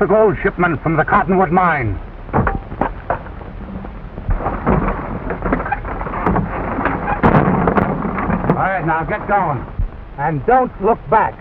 the gold shipment from the Cottonwood mine. All right, now get going. And don't look back.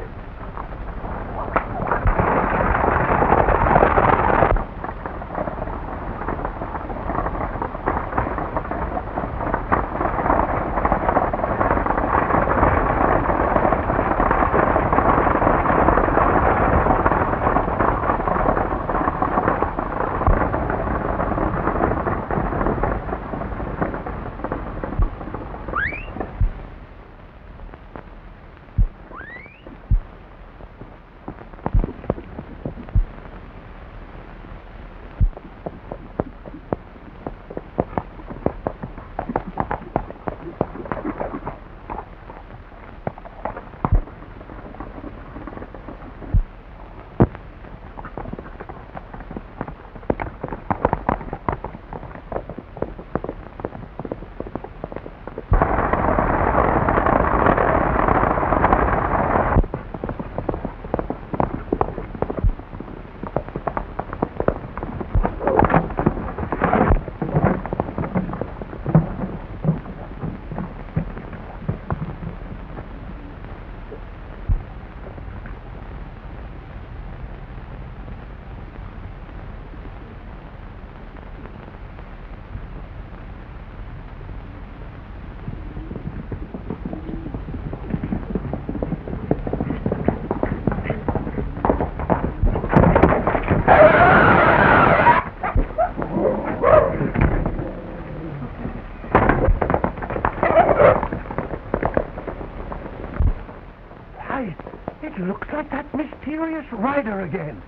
It looks like that mysterious rider again.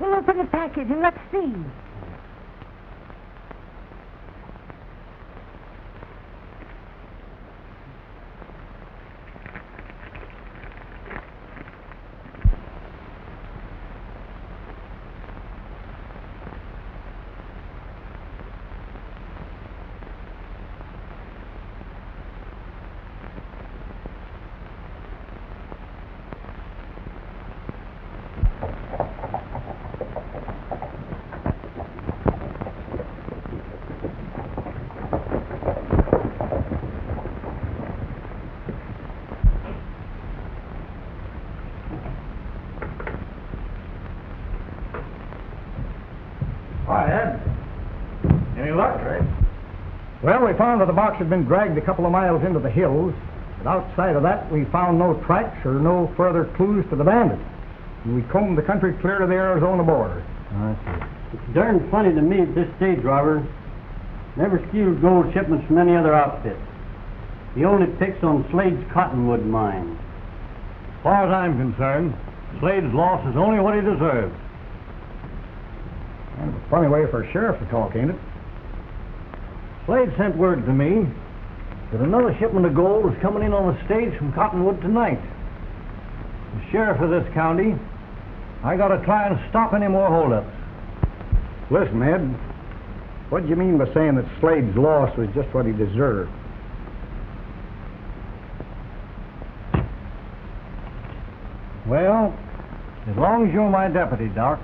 We'll open the package and let's see. Hi, Ed. Any luck, Ray? Well, we found that the box had been dragged a couple of miles into the hills, but outside of that, we found no tracks or no further clues to the bandit. And we combed the country clear to the Arizona border. I see. It's darn funny to me at this stage, Robert. Never steals gold shipments from any other outfit. He only picks on Slade's Cottonwood mine. As far as I'm concerned, Slade's loss is only what he deserves. Kind of a funny way for a sheriff to talk, ain't it? Slade sent word to me that another shipment of gold was coming in on the stage from Cottonwood tonight. As sheriff of this county, I gotta try and stop any more holdups. Listen, Ed, what do you mean by saying that Slade's loss was just what he deserved? Well, as long as you're my deputy, Doc,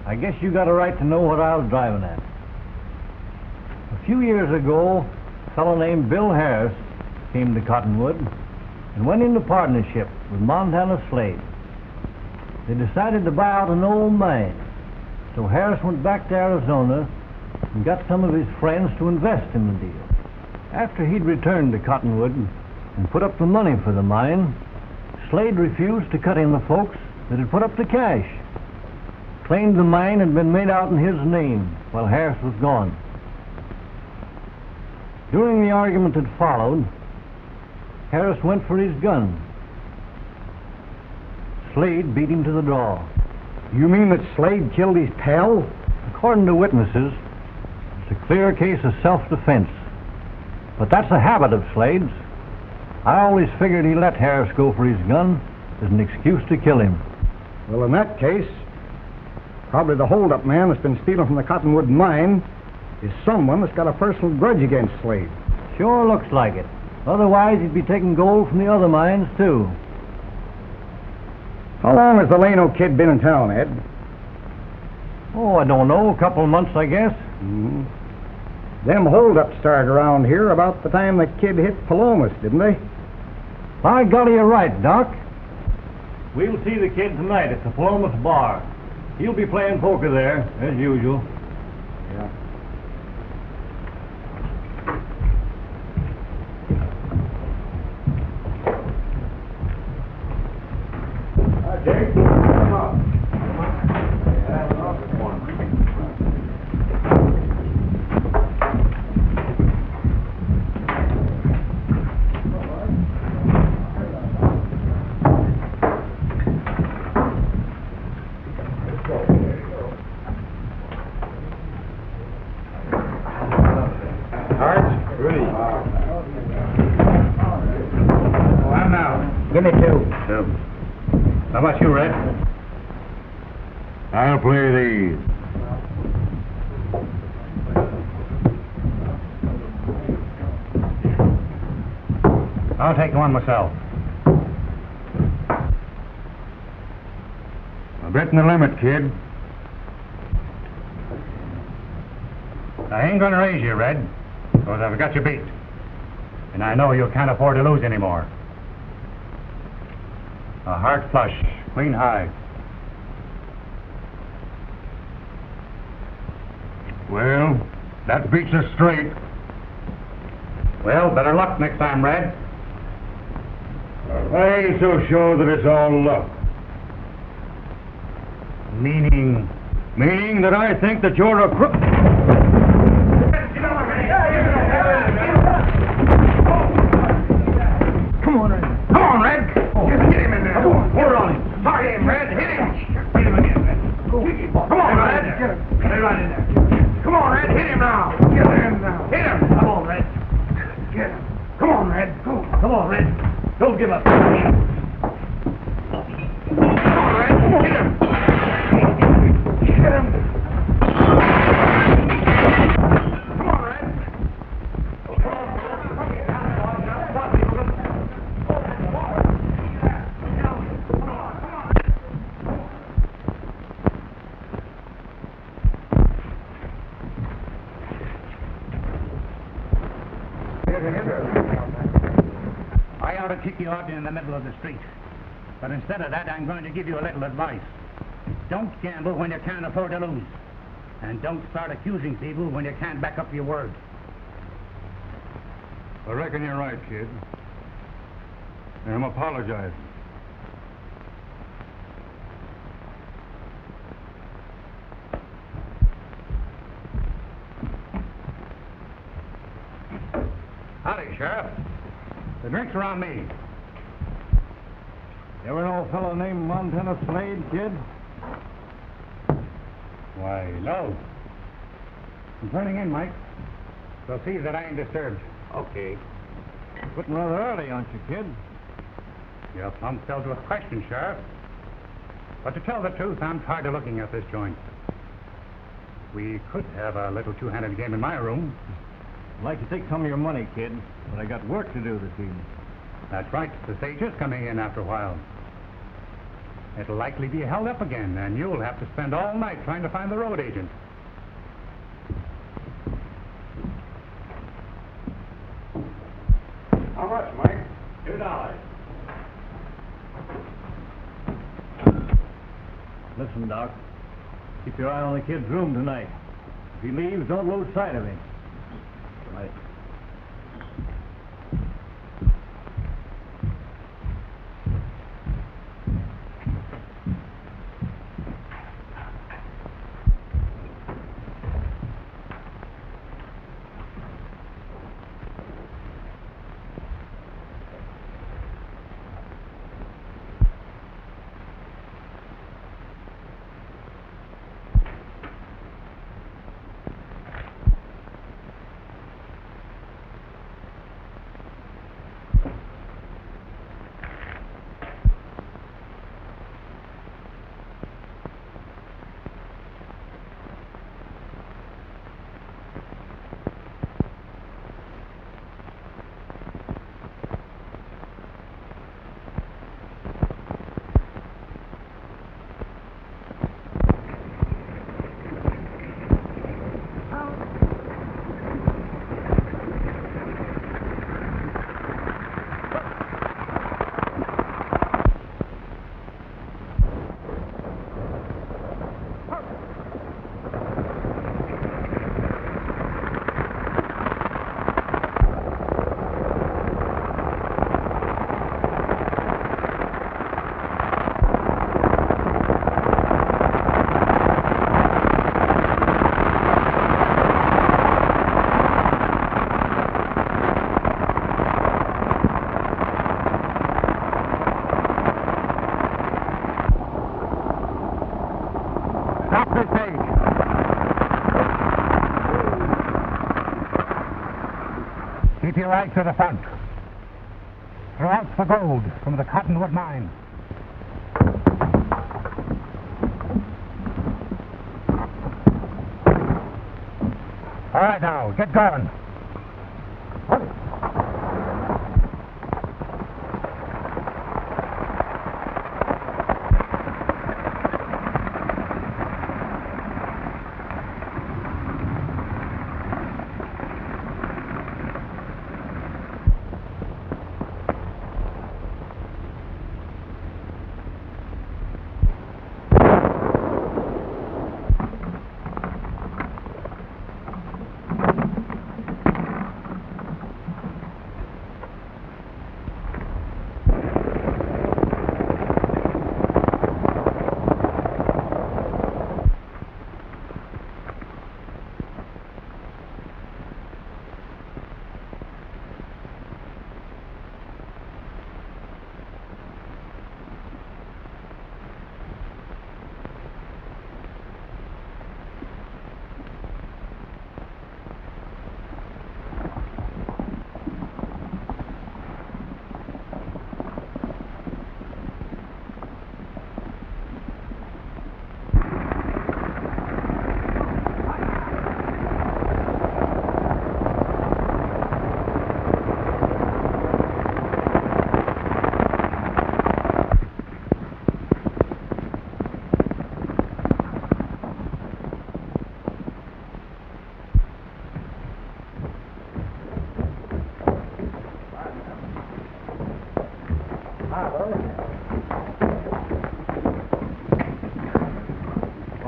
I guess you got a right to know what I was driving at. A few years ago, a fellow named Bill Harris came to Cottonwood and went into partnership with Montana Slade. They decided to buy out an old mine, so Harris went back to Arizona and got some of his friends to invest in the deal. After he'd returned to Cottonwood and put up the money for the mine, Slade refused to cut in the folks that had put up the cash. Claimed the mine had been made out in his name while Harris was gone. During the argument that followed, Harris went for his gun. Slade beat him to the draw. You mean that Slade killed his pal? According to witnesses, it's a clear case of self-defense. But that's a habit of Slade's. I always figured he let Harris go for his gun as an excuse to kill him. Well, in that case, probably the hold-up man that's been stealing from the Cottonwood mine is someone that's got a personal grudge against Slade. Sure looks like it. Otherwise, he'd be taking gold from the other mines, too. How long has the Lano kid been in town, Ed? Oh, I don't know. A couple of months, I guess. Mm-hmm. Them holdups started around here about the time the kid hit Palomas, didn't they? By golly, you're right, Doc. We'll see the kid tonight at the Palomas Bar. He'll be playing poker there, as usual. Yeah. Jake, come on. Give me two. How about you, Red? I'll play these. I'll take one myself. I'm betting the limit, kid. I ain't gonna raise you, Red, because I've got you beat. And I know you can't afford to lose anymore. A hard flush, clean high. Well, that beats us straight. Well, better luck next time, Red. I ain't so sure that it's all luck. Meaning Meaning that I think that you're a crook. Come on, Red. Come on, Red. Get him in there. Come on. Pour on him. Hard him, Red. Hit him. Hit him again, Red. Come on, Red. Get him. Get him right in there. Come on, Red. Hit him now. Get him now. Hit him. Come on, Red. Get him. Come on, Red. Come on, Red. Don't give up. Come on, Red. Hit him. Get him. Come on, Red. I ought to kick you out in the middle of the street. But instead of that, I'm going to give you a little advice. Don't gamble when you can't afford to lose. And don't start accusing people when you can't back up your word. I reckon you're right, kid. And I'm apologizing. Howdy, Sheriff. The drinks are on me. You ever know a fellow named Montana Slade, kid? Why, no. I'm turning in, Mike. So see that I ain't disturbed. Okay. Quitting rather early, aren't you, kid? You're plumb filled with questions, Sheriff. But to tell the truth, I'm tired of looking at this joint. We could have a little two-handed game in my room. I'd like to take some of your money, kid, but I got work to do this evening. That's right. The stage is coming in after a while. It'll likely be held up again, and you'll have to spend all night trying to find the road agent. How much, Mike? $2. Listen, Doc. Keep your eye on the kid's room tonight. If he leaves, don't lose sight of him. Right. this age. Keep your eyes to the front. Throw out the gold from the Cottonwood mine. All right, now, get going.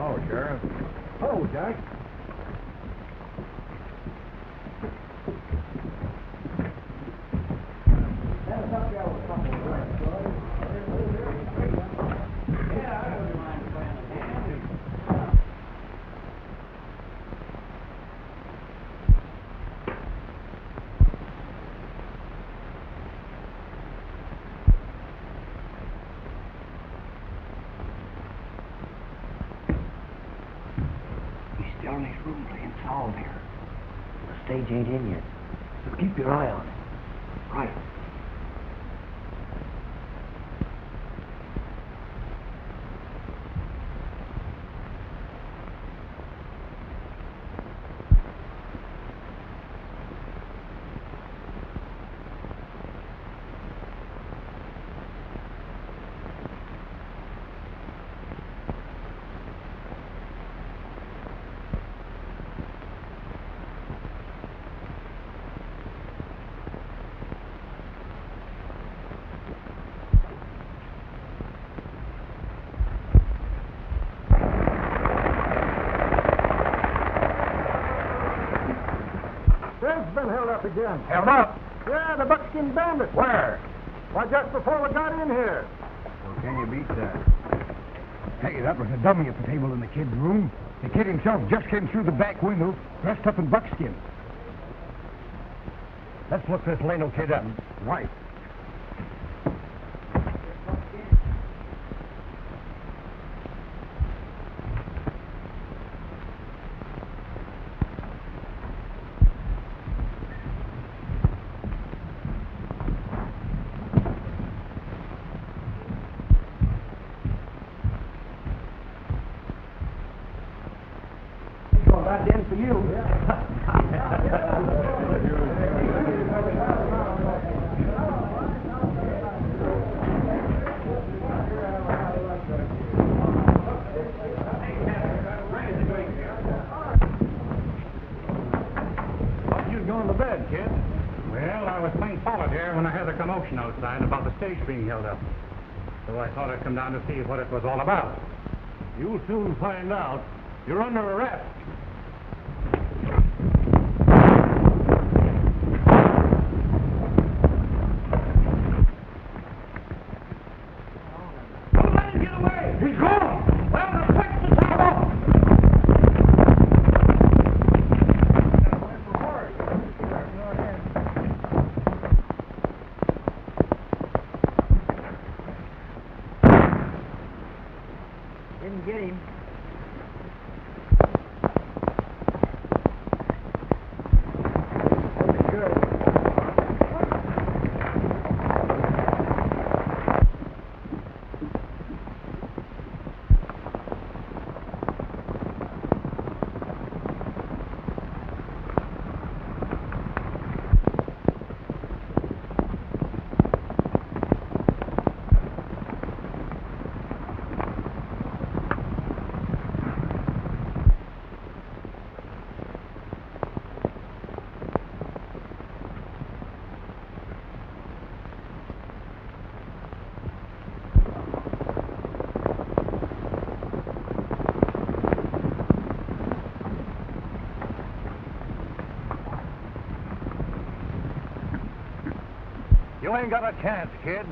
Oh, Sheriff. Oh, Jack. He's still in his room playing solitaire. The stage ain't in yet, so keep your eye on him. Right. Fred's been held up again. Held up. Yeah, the Buckskin Bandit. Where? Why, just before we got in here. Well, can you beat that? Hey, that was a dummy at the table in the kid's room. The kid himself just came through the back window, dressed up in buckskin. Let's look this Leno kid up. Right. That's in for you. Thought you'd gone to bed, kid. Well, I was playing solitaire when I heard a commotion outside about the stage being held up. So I thought I'd come down to see what it was all about. You'll soon find out. You're under arrest. Don't let him get away! He's gone! Well, now fix the top off! Didn't get him. You ain't got a chance, kid.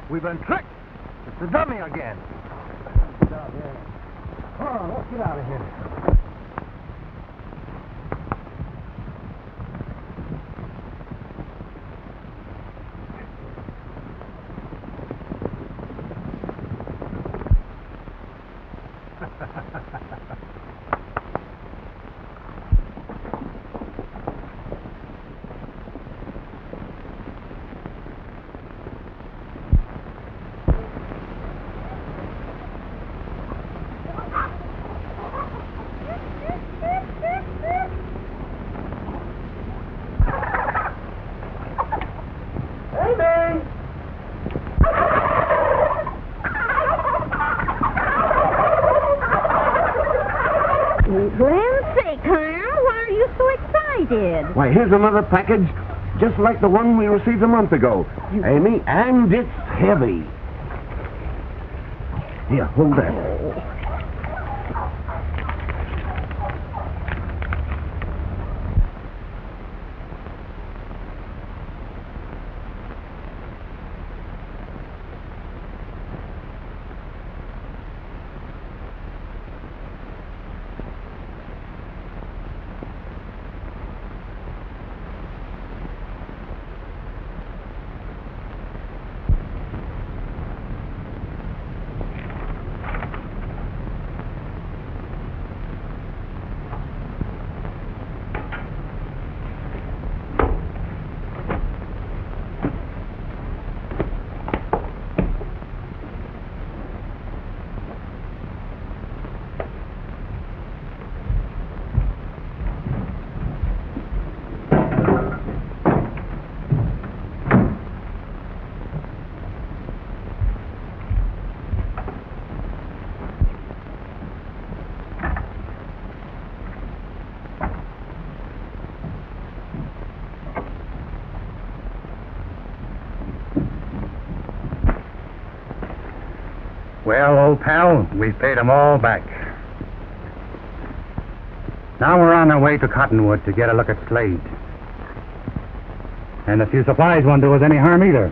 We've been tricked. It's the dummy again. Come on, let's get out of here. Glen's sake, Carl, why are you so excited? Why, here's another package, just like the one we received a month ago. Amy, and it's heavy. Here, hold that. Well, old pal, we've paid 'em all back. Now we're on our way to Cottonwood to get a look at Slade. And a few supplies won't do us any harm either.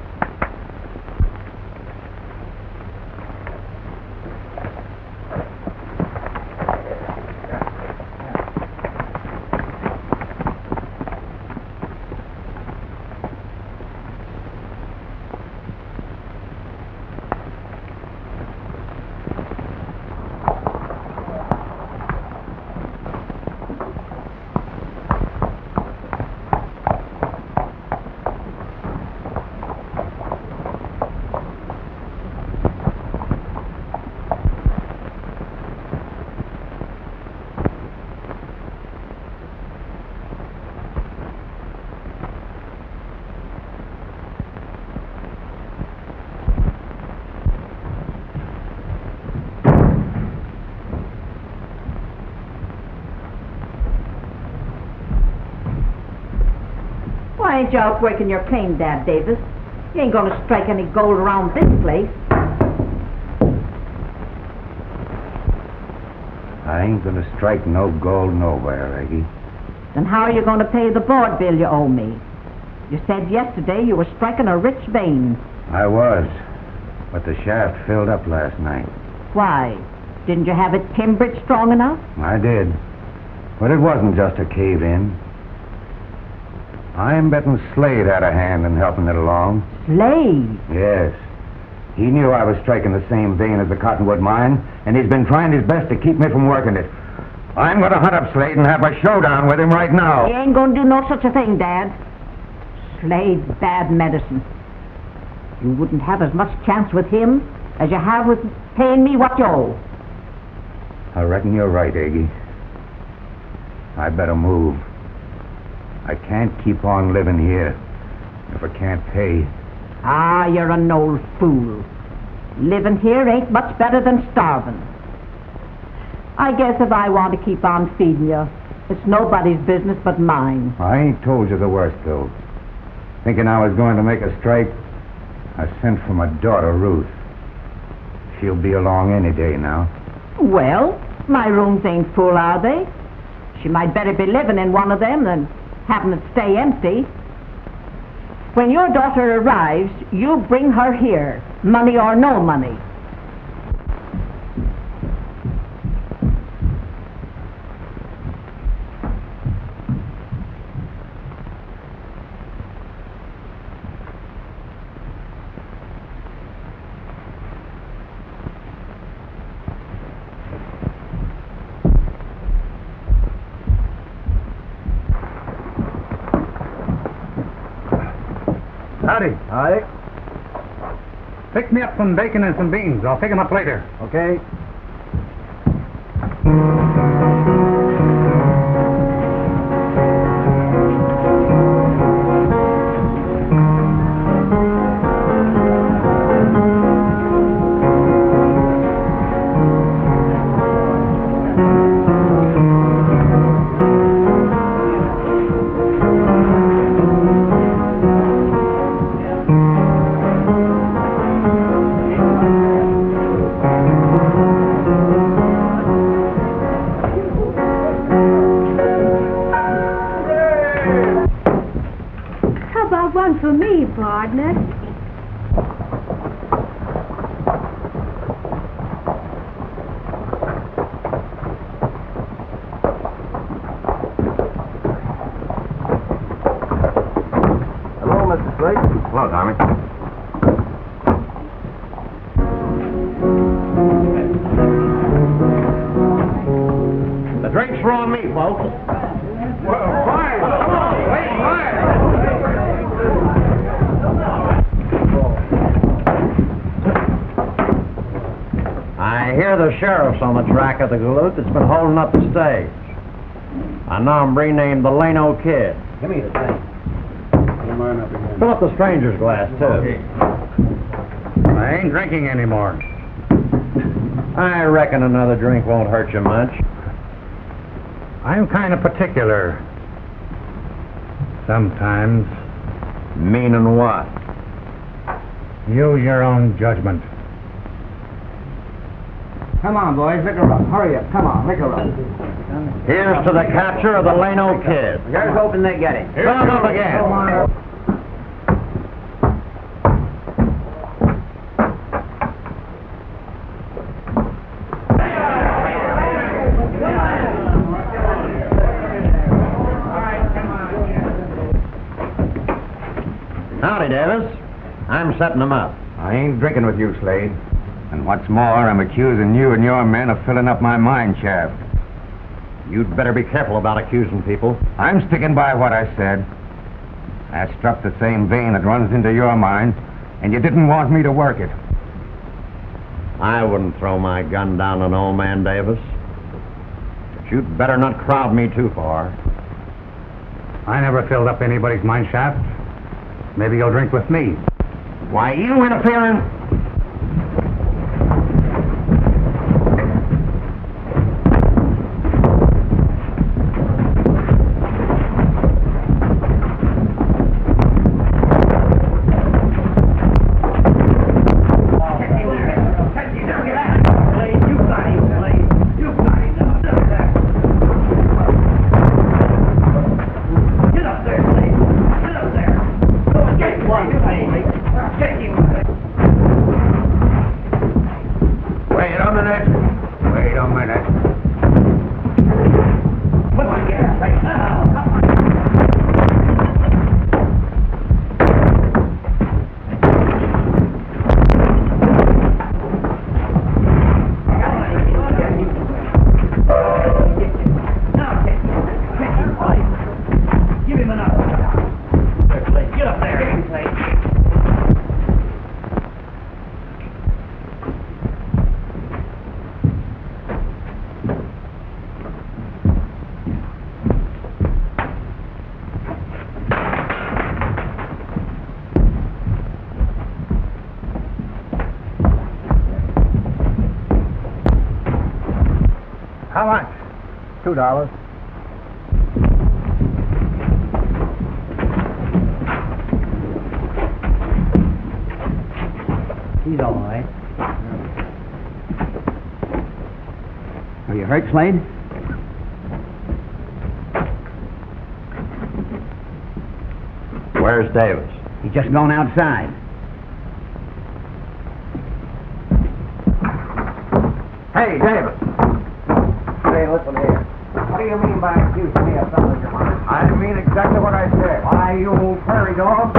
Why ain't you out working your claim, Dad Davis? You ain't gonna strike any gold around this place. I ain't gonna strike no gold nowhere, Aggie. Then how are you gonna pay the board bill you owe me? You said yesterday you were striking a rich vein. I was, but the shaft filled up last night. Why? Didn't you have it timbered strong enough? I did, but it wasn't just a cave-in. I'm betting Slade had a hand in helping it along. Slade? Yes. He knew I was striking the same vein as the Cottonwood mine, and he's been trying his best to keep me from working it. I'm going to hunt up Slade and have a showdown with him right now. You ain't gonna do no such a thing, Dad. Slade's bad medicine. You wouldn't have as much chance with him as you have with paying me what you owe. I reckon you're right, Aggie. I better move. I can't keep on living here if I can't pay. Ah, you're an old fool. Living here ain't much better than starving. I guess if I want to keep on feeding you, it's nobody's business but mine. I ain't told you the worst, though. Thinking I was going to make a strike, I sent for my daughter, Ruth. She'll be along any day now. Well, my rooms ain't full, are they? She might better be living in one of them than having it stay empty. When your daughter arrives, you bring her here, money or no money. Howdy. Howdy. Pick me up some bacon and some beans. I'll pick 'em up later. Okay. How about one for me, partner? Hello, Mr. Slate. Hello, Tommy. The drinks are on me, folks. Well, fine. Come on, wait, fine. I hear the sheriff's on the track of the galoot that's been holding up the stage. I know him renamed the Lano Kid. Give me the thing. Fill up the stranger's glass, too. I ain't drinking anymore. I reckon another drink won't hurt you much. I'm kind of particular. Sometimes. Meaning what? Use your own judgment. Come on, boys, liquor up. Hurry up. Come on, liquor up. Here's to the capture of the Lano Kid. Here's hoping they get him. Fill 'em up again. Howdy, Davis. I'm setting them up. I ain't drinking with you, Slade. And what's more, I'm accusing you and your men of filling up my mine shaft. You'd better be careful about accusing people. I'm sticking by what I said. I struck the same vein that runs into your mine, and you didn't want me to work it. I wouldn't throw my gun down on old man Davis. But you'd better not crowd me too far. I never filled up anybody's mine shaft. Maybe you'll drink with me. Why, you interfering? Wait a minute. How much? $2. He's all right. Are you hurt, Slade? Where's Davis? He's just gone outside. Hey, Davis. Hey, listen here. What do you mean by accusing me of something, Your Honor? I mean exactly what I said. Why, you old prairie dog.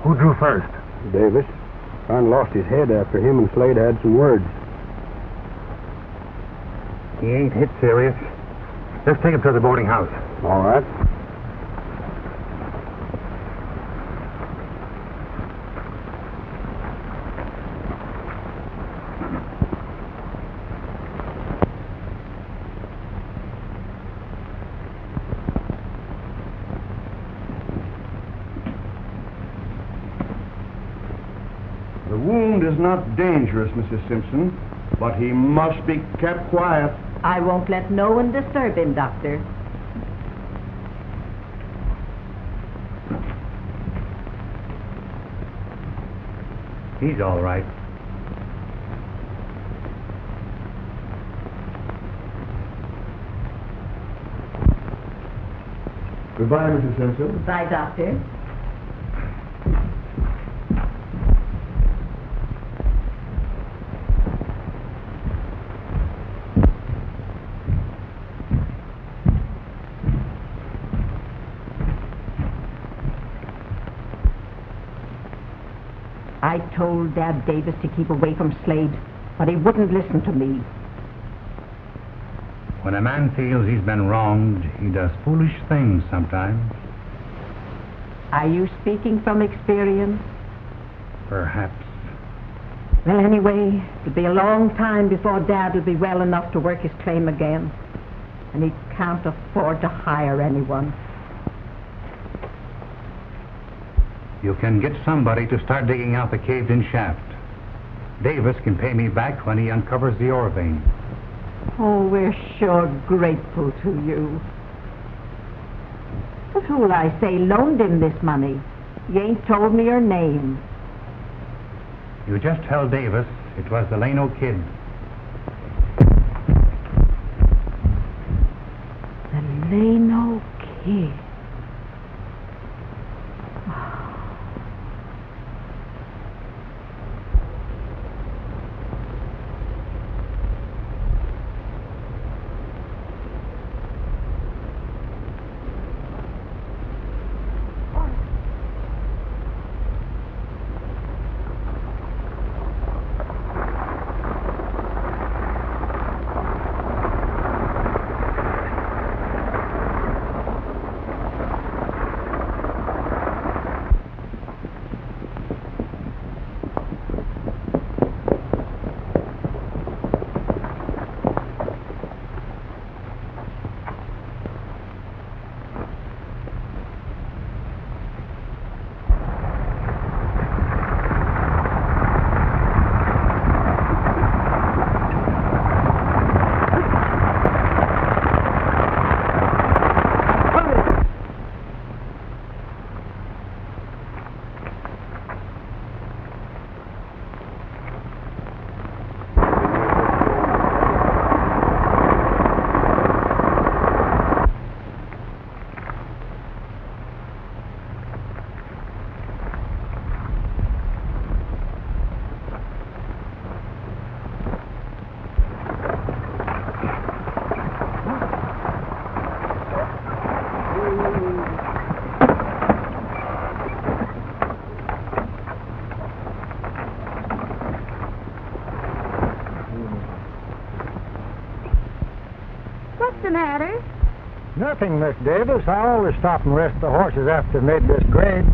Who drew first? Davis. Kind of lost his head after him and Slade had some words. He ain't hit serious. Let's take him to the boarding house. All right. The wound is not dangerous, Mrs. Simpson, but he must be kept quiet. I won't let no one disturb him, Doctor. He's all right. Goodbye, Mrs. Simpson. Bye, Doctor. I told Dad Davis to keep away from Slade, but he wouldn't listen to me. When a man feels he's been wronged, he does foolish things sometimes. Are you speaking from experience? Perhaps. Well, anyway, it'll be a long time before Dad will be well enough to work his claim again, and he can't afford to hire anyone. You can get somebody to start digging out the caved-in shaft. Davis can pay me back when he uncovers the ore vein. Oh, we're sure grateful to you. But who'll I say loaned him this money? You ain't told me your name. You just tell Davis it was the Lano Kid. The Lano Kid. What's the matter? Nothing, Miss Davis. I always stop and rest the horses after they've made this grade.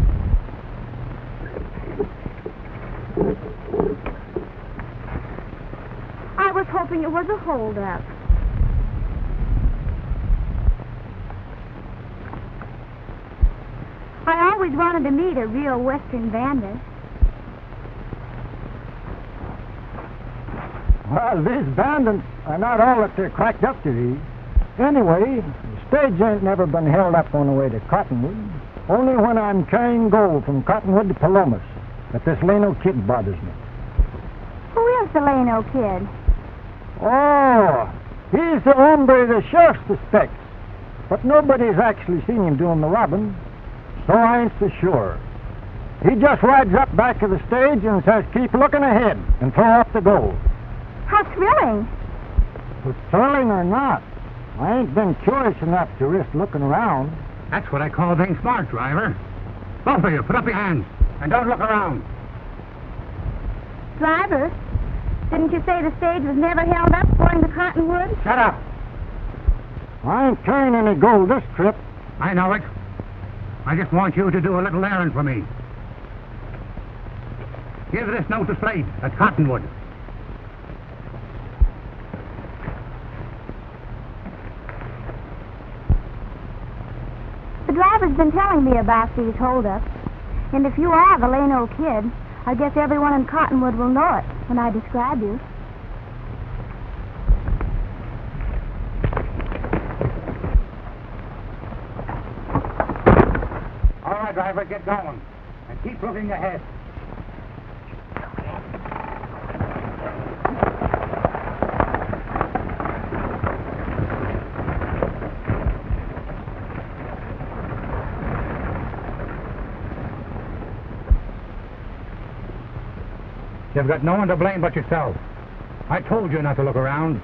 I was hoping it was a holdup. I always wanted to meet a real Western bandit. Well, these bandits are not all that they're cracked up to be. Anyway, the stage ain't never been held up on the way to Cottonwood. Only when I'm carrying gold from Cottonwood to Palomas that this Leno kid bothers me. Who is the Leno kid? Oh, he's the hombre the sheriff suspects. But nobody's actually seen him doing the robbing, so I ain't so sure. He just rides up back of the stage and says, keep looking ahead and throw off the gold. How thrilling. But thrilling or not, I ain't been curious enough to risk looking around. That's what I call being smart, driver. Both of you, put up your hands and don't look around. Driver, didn't you say the stage was never held up going to Cottonwood? Shut up. I ain't carrying any gold this trip. I know it. I just want you to do a little errand for me. Give this note to Slade at Cottonwood. The driver's been telling me about these holdups. And if you are the Leno kid, I guess everyone in Cottonwood will know it when I describe you. All right, driver, get going. And keep looking ahead. You've got no one to blame but yourself. I told you not to look around.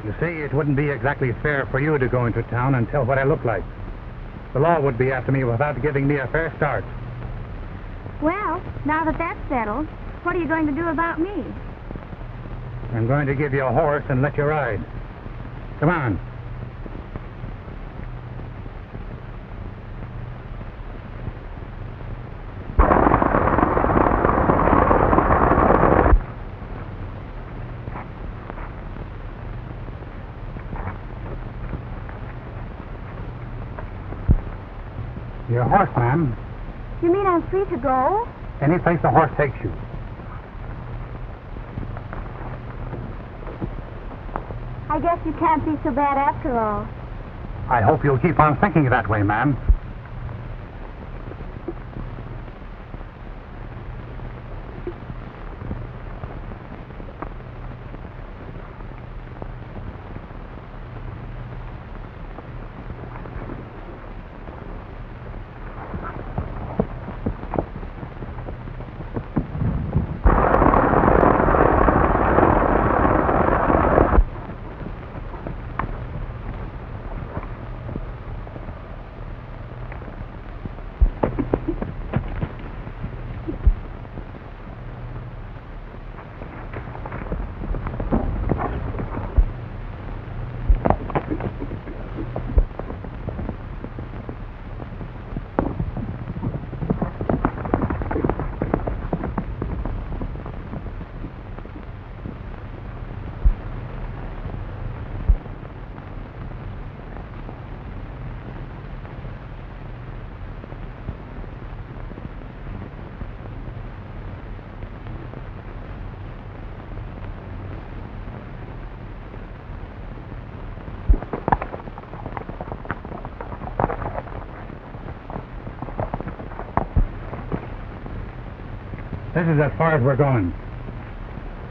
You see, it wouldn't be exactly fair for you to go into town and tell what I look like. The law would be after me without giving me a fair start. Well, now that that's settled, what are you going to do about me? I'm going to give you a horse and let you ride. Come on. You're a horse, ma'am. You mean I'm free to go? Any place the horse takes you. I guess you can't be so bad after all. I hope you'll keep on thinking that way, ma'am. This is as far as we're going.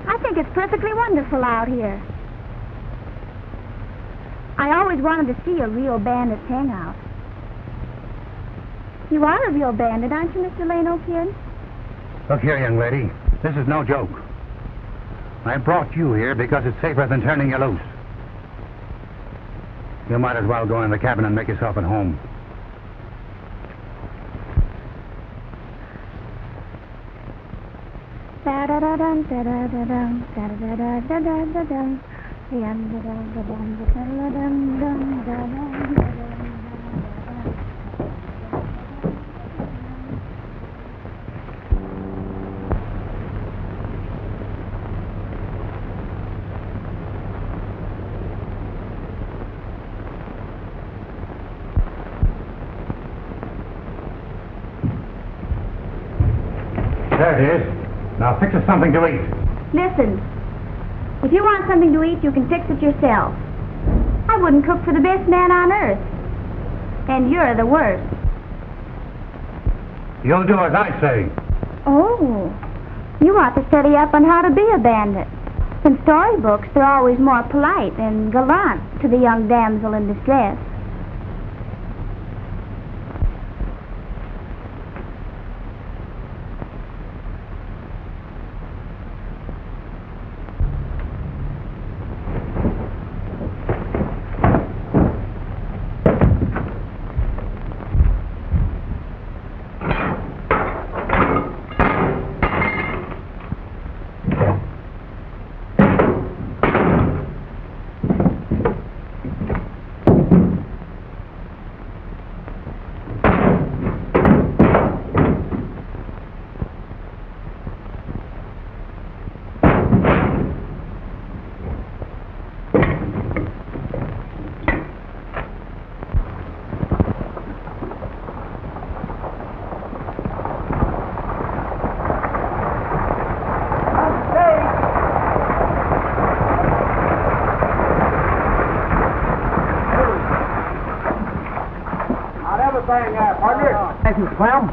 I think it's perfectly wonderful out here. I always wanted to see a real bandit's hangout. You are a real bandit, aren't you, Mr. Leno, kid? Look here, young lady. This is no joke. I brought you here because it's safer than turning you loose. You might as well go in the cabin and make yourself at home. Da-da-da-dum, da-da-da-dum, da-da-da-da-da-da-dum, da-da-da-da-dum, da-da-da-dum, da-da-da-da-dum. There it is. Now fix us something to eat. Listen, If you want something to eat, you can fix it yourself. I wouldn't cook for the best man on earth. And you're the worst. You'll do as I say. Oh, you ought to study up on how to be a bandit. In storybooks, they're always more polite and gallant to the young damsel in distress. Thank you, Clem.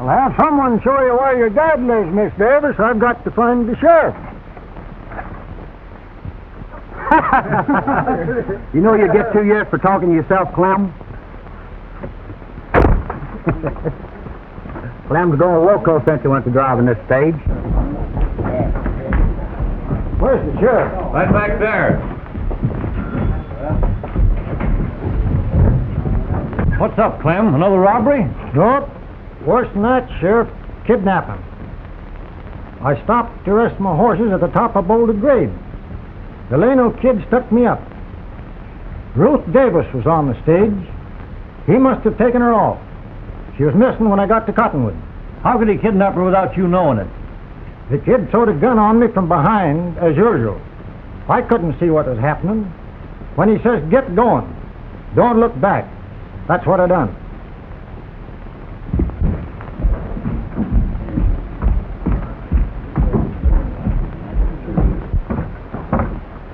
I'll have someone show you where your dad lives, Miss Davis. I've got to find the sheriff. You know you get 2 years for talking to yourself, Clem? Clem's going loco since he went to driving this stage. Where's the sheriff? Right back there. What's up, Clem? Another robbery? Nope. Worse than that, Sheriff. Kidnapping. I stopped to rest my horses at the top of Boulder Grade. The Lano kid stuck me up. Ruth Davis was on the stage. He must have taken her off. She was missing when I got to Cottonwood. How could he kidnap her without you knowing it? The kid throwed a gun on me from behind, as usual. I couldn't see what was happening. When he says, "Get going, don't look back," that's what I done.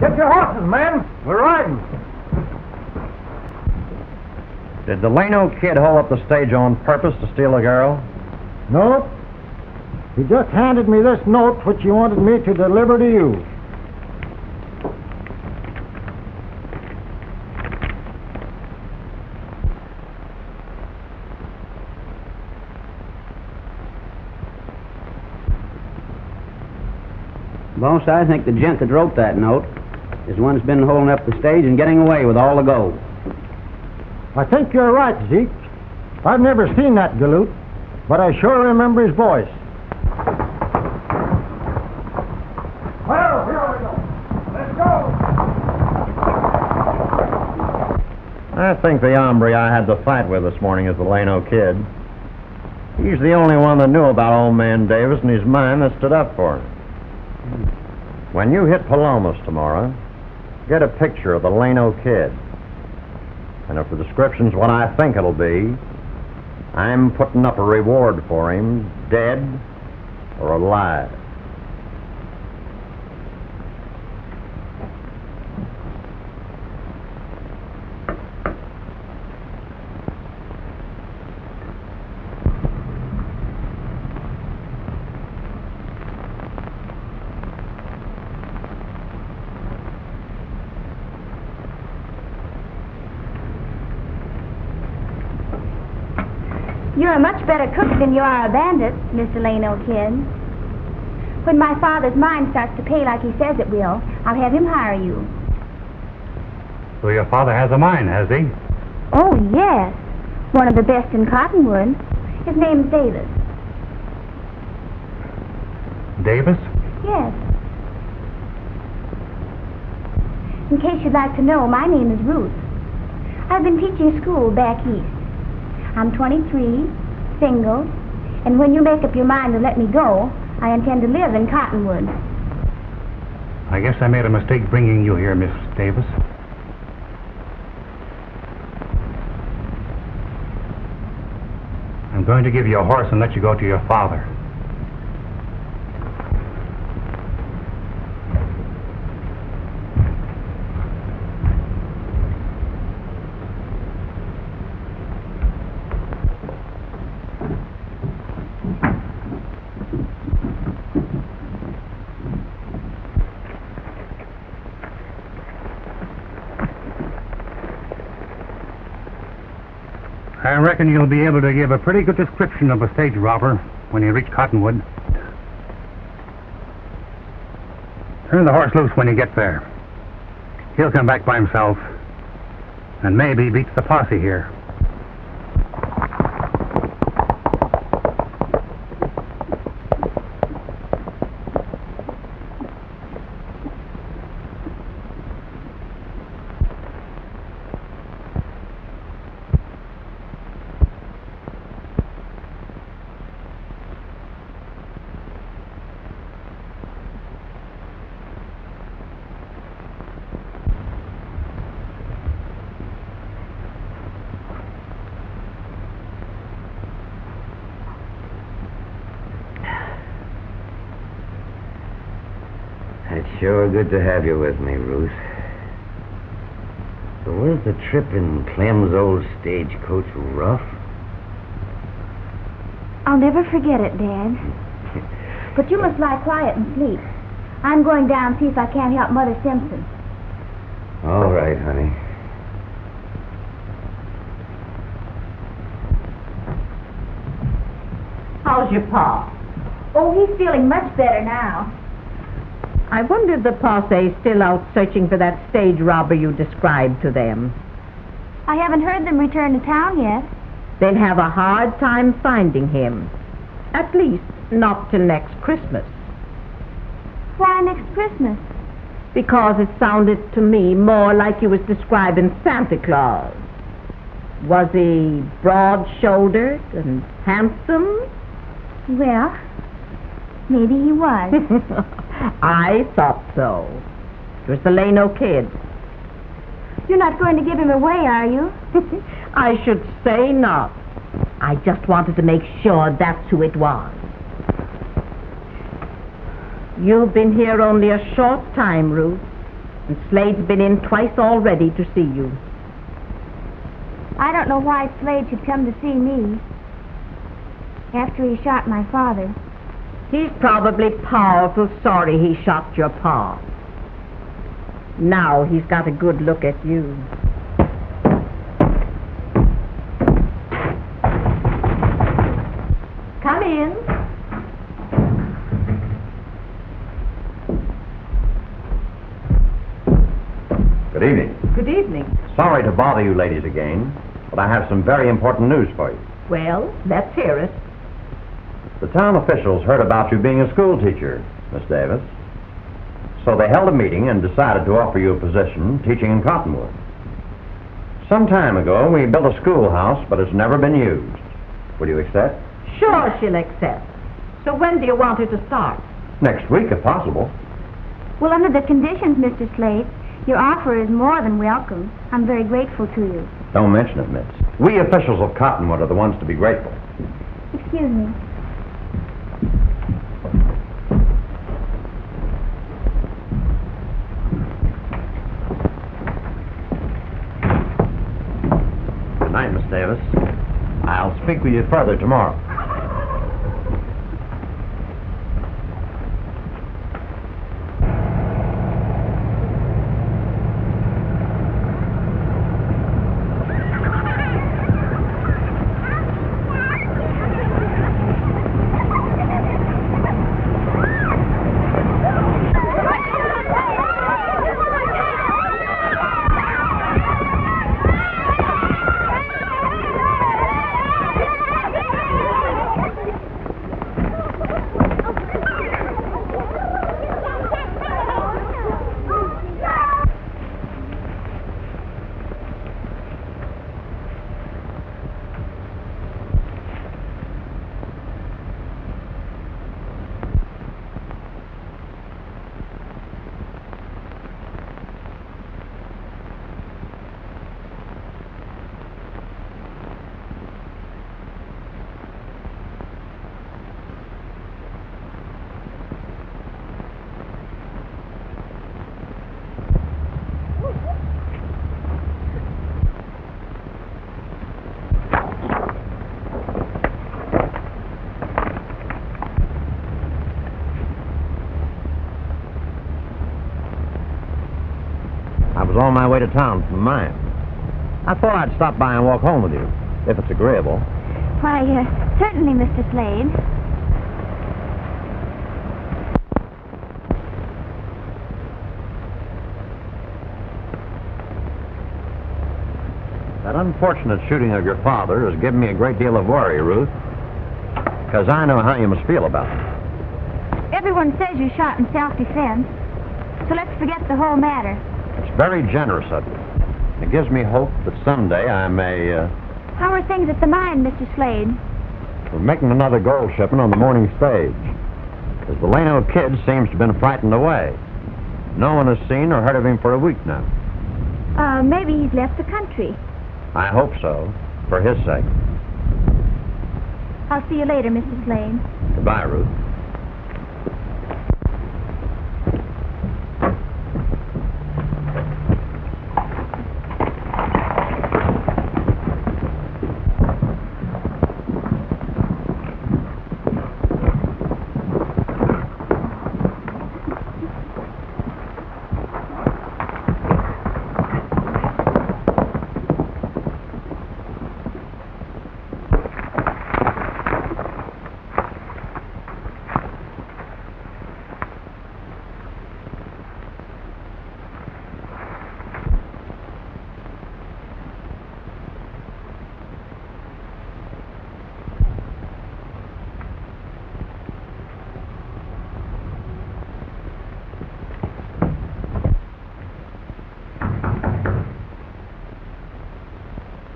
Get your horses, man. We're riding. Did the Lano kid hold up the stage on purpose to steal a girl? Nope. He just handed me this note which he wanted me to deliver to you. Boss, I think the gent that wrote that note is the one that's been holding up the stage and getting away with all the gold. I think you're right, Zeke. I've never seen that galoot, but I sure remember his voice. Well, here we go. Let's go. I think the hombre I had the fight with this morning is the Lano kid. He's the only one that knew about old man Davis and his man that stood up for him. When you hit Palomas tomorrow, get a picture of the Lano kid. And if the description's what I think it'll be, I'm putting up a reward for him, dead or alive. You're a much better cook than you are a bandit, Mr. Lano kid. When my father's mine starts to pay like he says it will, I'll have him hire you. So your father has a mine, has he? Oh, yes. One of the best in Cottonwood. His name's Davis. Davis? Yes. In case you'd like to know, my name is Ruth. I've been teaching school back east. I'm 23, single, and when you make up your mind to let me go, I intend to live in Cottonwood. I guess I made a mistake bringing you here, Miss Davis. I'm going to give you a horse and let you go to your father. I reckon you'll be able to give a pretty good description of a stage robber when you reach Cottonwood. Turn the horse loose when you get there. He'll come back by himself, and maybe beats the posse here. It's sure good to have you with me, Ruth. So was the trip in Clem's old stagecoach rough? I'll never forget it, Dad. But you must lie quiet and sleep. I'm going down and see if I can't help Mother Simpson. All right, honey. How's your pa? Oh, he's feeling much better now. I wonder if the posse's still out searching for that stage robber you described to them. I haven't heard them return to town yet. They'll have a hard time finding him. At least, not till next Christmas. Why next Christmas? Because it sounded to me more like you was describing Santa Claus. Was he broad-shouldered and handsome? Well, maybe he was. I thought so. It was the Leno kid. You're not going to give him away, are you? I should say not. I just wanted to make sure that's who it was. You've been here only a short time, Ruth, and Slade's been in twice already to see you. I don't know why Slade should come to see me after he shot my father. He's probably powerful sorry he shot your pa. Now he's got a good look at you. Come in. Good evening. Good evening. Sorry to bother you ladies again, but I have some very important news for you. Well, let's hear it. The town officials heard about you being a school teacher, Miss Davis. So they held a meeting and decided to offer you a position teaching in Cottonwood. Some time ago, we built a schoolhouse, but it's never been used. Will you accept? Sure she'll accept. So when do you want her to start? Next week, if possible. Well, under the conditions, Mr. Slade, your offer is more than welcome. I'm very grateful to you. Don't mention it, Miss. We officials of Cottonwood are the ones to be grateful. Excuse me. Good night, Miss Davis. I'll speak with you further tomorrow. I was on my way to town from mine. I thought I'd stop by and walk home with you. if it's agreeable. Why, certainly, Mr. Slade. That unfortunate shooting of your father has given me a great deal of worry, Ruth, because I know how you must feel about it. Everyone says you shot in self-defense, so let's forget the whole matter. It's very generous of you. It gives me hope that someday I may, How are things at the mine, Mr. Slade? We're making another gold shipment on the morning stage. As the Lano kid seems to have been frightened away. No one has seen or heard of him for a week now. Maybe he's left the country. I hope so, for his sake. I'll see you later, Mr. Slade. Goodbye, Ruth.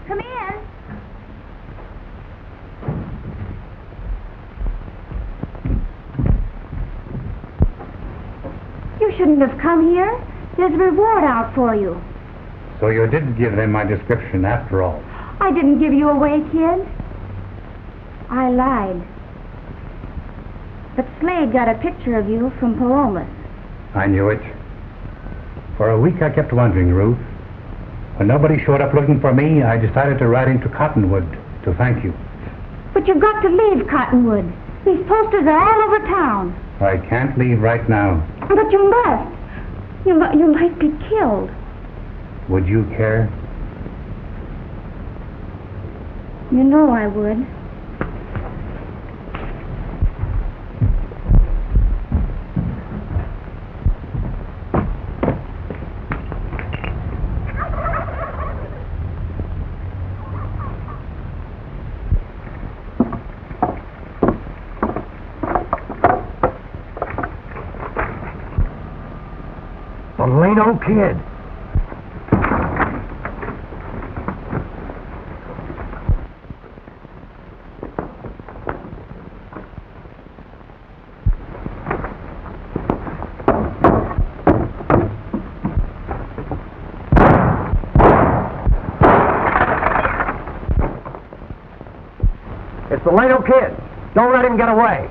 Come in. You shouldn't have come here. There's a reward out for you. So you did give them my description after all. I didn't give you away, kid. I lied. But Slade got a picture of you from Palomas. I knew it. For a week I kept wondering, Ruth. When nobody showed up looking for me, I decided to ride into Cottonwood to thank you. But you've got to leave Cottonwood. These posters are all over town. I can't leave right now. But you must. You might be killed. Would you care? You know I would. The Lano kid. It's the Lano kid. Don't let him get away.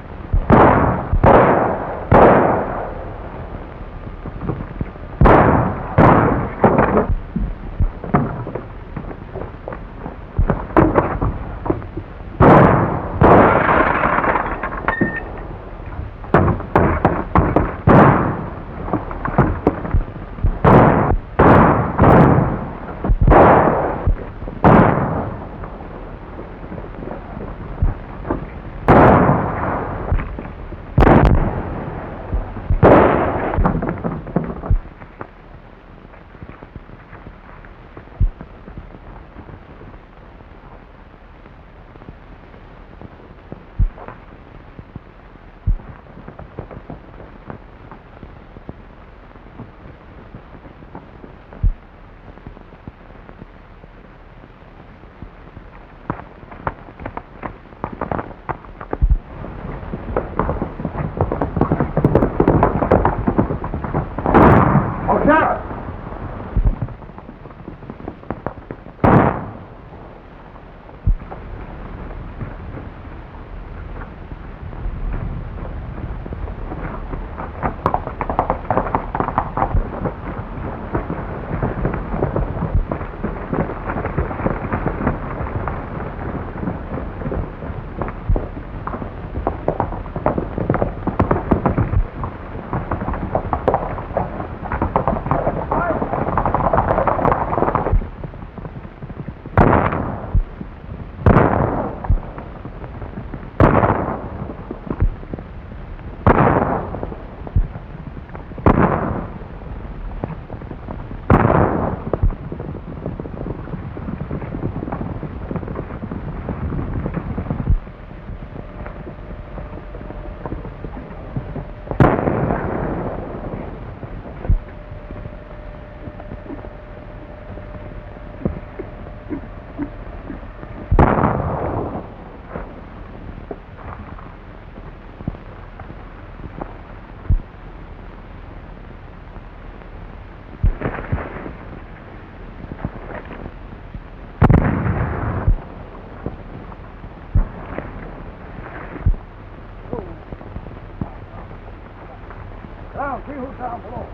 down, see who's down below.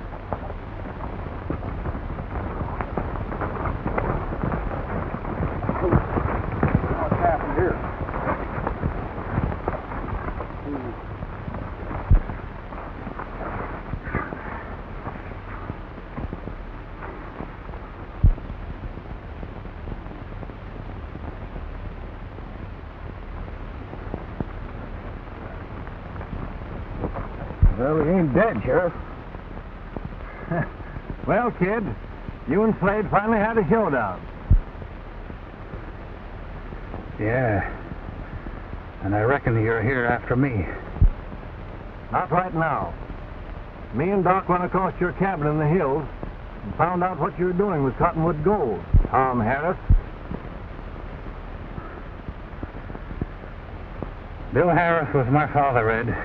What's happened here? Well, he ain't dead, Sheriff. Well, kid, you and Slade finally had a showdown. Yeah. And I reckon you're here after me. Not right now. Me and Doc went across your cabin in the hills and found out what you were doing with Cottonwood Gold, Tom Harris. Bill Harris was my father, Red.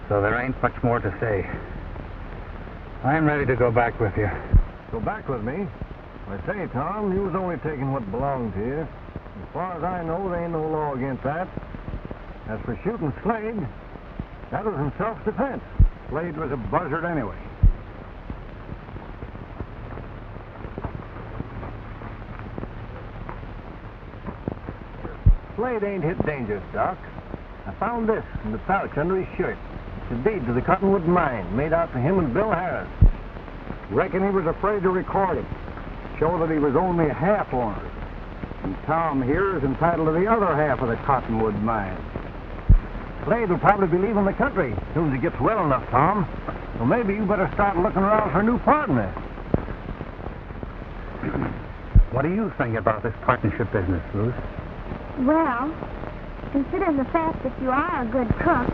So there ain't much more to say. I'm ready to go back with you. Go back with me? I say, Tom, you was only taking what belonged to you. As far as I know, there ain't no law against that. As for shooting Slade, that was in self-defense. Slade was a buzzard anyway. Slade ain't hit dangerous, Doc. I found this in the pouch under his shirt. It's a deed to the Cottonwood mine made out to him and Bill Harris. Reckon he was afraid to record it. Show that he was only a half owner. And Tom here is entitled to the other half of the Cottonwood mine. Slade will probably be leaving the country as soon as he gets well enough, Tom. So maybe you better start looking around for a new partner. What do you think about this partnership business, Ruth? Well, considering the fact that you are a good cook